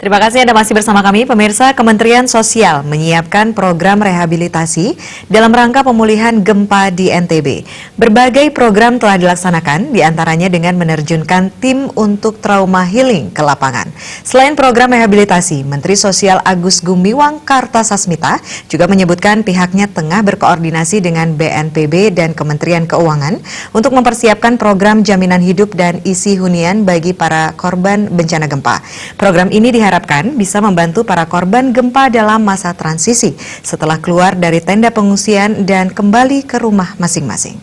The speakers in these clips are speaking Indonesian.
Terima kasih Anda masih bersama kami. Pemirsa, Kementerian Sosial menyiapkan program rehabilitasi dalam rangka pemulihan gempa di NTB. Berbagai program telah dilaksanakan, diantaranya dengan menerjunkan tim untuk trauma healing ke lapangan. Selain program rehabilitasi, Menteri Sosial Agus Gumiwang Kartasasmita juga menyebutkan pihaknya tengah berkoordinasi dengan BNPB dan Kementerian Keuangan untuk mempersiapkan program jaminan hidup dan isi hunian bagi para korban bencana gempa. Program ini diharapkan bisa membantu para korban gempa dalam masa transisi setelah keluar dari tenda pengungsian dan kembali ke rumah masing-masing.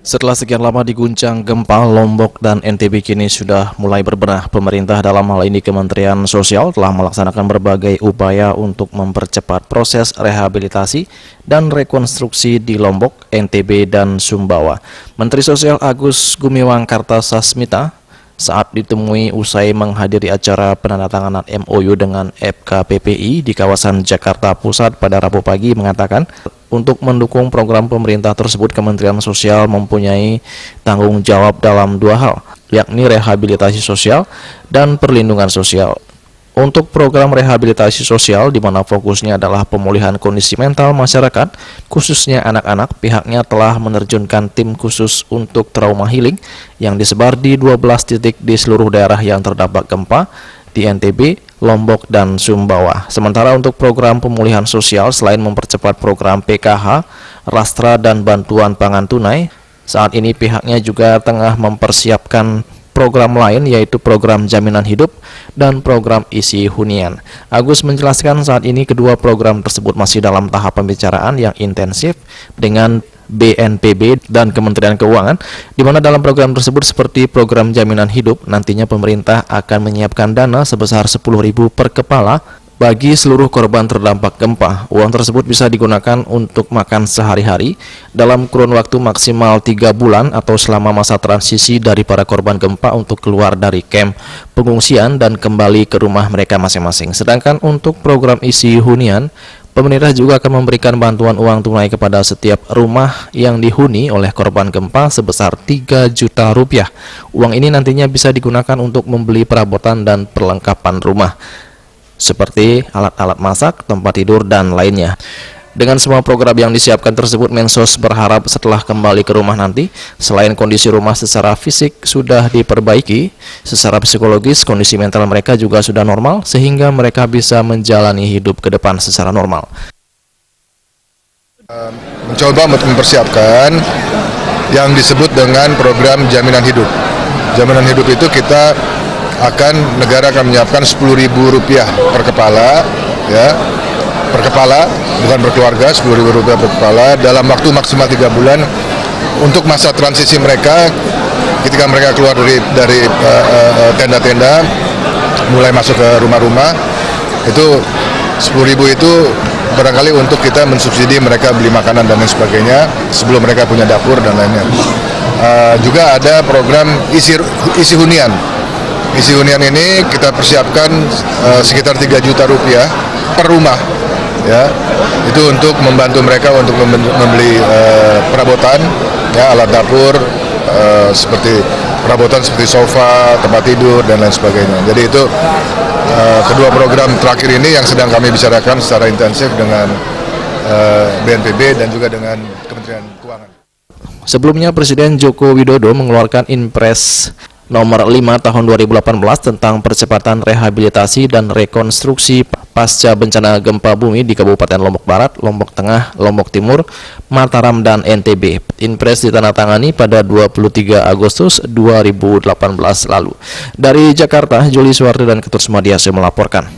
Setelah sekian lama diguncang gempa, Lombok dan NTB kini sudah mulai berbenah. Pemerintah dalam hal ini Kementerian Sosial telah melaksanakan berbagai upaya untuk mempercepat proses rehabilitasi dan rekonstruksi di Lombok, NTB, dan Sumbawa. Menteri Sosial Agus Gumiwang Kartasasmita saat ditemui usai menghadiri acara penandatanganan MOU dengan FKPPI di kawasan Jakarta Pusat pada Rabu pagi mengatakan untuk mendukung program pemerintah tersebut Kementerian Sosial mempunyai tanggung jawab dalam dua hal, yakni rehabilitasi sosial dan perlindungan sosial. Untuk program rehabilitasi sosial di mana fokusnya adalah pemulihan kondisi mental masyarakat, khususnya anak-anak, pihaknya telah menerjunkan tim khusus untuk trauma healing yang disebar di 12 titik di seluruh daerah yang terdampak gempa di NTB, Lombok, dan Sumbawa. Sementara untuk program pemulihan sosial, selain mempercepat program PKH, Rastra, dan bantuan pangan tunai, saat ini pihaknya juga tengah mempersiapkan program lain yaitu program jaminan hidup dan program isi hunian. Agus menjelaskan saat ini kedua program tersebut masih dalam tahap pembicaraan yang intensif dengan BNPB dan Kementerian Keuangan, di mana dalam program tersebut seperti program jaminan hidup nantinya pemerintah akan menyiapkan dana sebesar 10.000 per kepala bagi seluruh korban terdampak gempa. Uang tersebut bisa digunakan untuk makan sehari-hari dalam kurun waktu maksimal 3 bulan atau selama masa transisi dari para korban gempa untuk keluar dari kamp pengungsian dan kembali ke rumah mereka masing-masing. Sedangkan untuk program isi hunian, pemerintah juga akan memberikan bantuan uang tunai kepada setiap rumah yang dihuni oleh korban gempa sebesar 3 juta rupiah. Uang ini nantinya bisa digunakan untuk membeli perabotan dan perlengkapan rumah, seperti alat-alat masak, tempat tidur, dan lainnya. Dengan semua program yang disiapkan tersebut, Mensos berharap setelah kembali ke rumah nanti, selain kondisi rumah secara fisik sudah diperbaiki, secara psikologis kondisi mental mereka juga sudah normal, sehingga mereka bisa menjalani hidup ke depan secara normal. Mencoba untuk mempersiapkan yang disebut dengan program jaminan hidup. Jaminan hidup itu negara akan menyiapkan Rp10.000 per kepala, ya, per kepala, bukan per keluarga, Rp10.000 per kepala dalam waktu maksimal 3 bulan untuk masa transisi mereka ketika mereka keluar dari tenda-tenda, mulai masuk ke rumah-rumah. Itu Rp10.000 itu barangkali untuk kita mensubsidi mereka beli makanan dan lain sebagainya sebelum mereka punya dapur dan lainnya. Juga ada program isi hunian. Isi hunian ini kita persiapkan sekitar 3 juta rupiah per rumah, ya. Itu untuk membantu mereka untuk membeli perabotan, ya, alat dapur, seperti perabotan seperti sofa, tempat tidur, dan lain sebagainya. Jadi itu kedua program terakhir ini yang sedang kami bicarakan secara intensif dengan BNPB dan juga dengan Kementerian Keuangan. Sebelumnya Presiden Joko Widodo mengeluarkan Inpres Nomor 5 Tahun 2018 tentang percepatan rehabilitasi dan rekonstruksi pasca bencana gempa bumi di Kabupaten Lombok Barat, Lombok Tengah, Lombok Timur, Mataram, dan NTB. Inpres ditandatangani pada 23 Agustus 2018 lalu. Dari Jakarta, Juli Suwardi dan Ketut Sumadiasa melaporkan.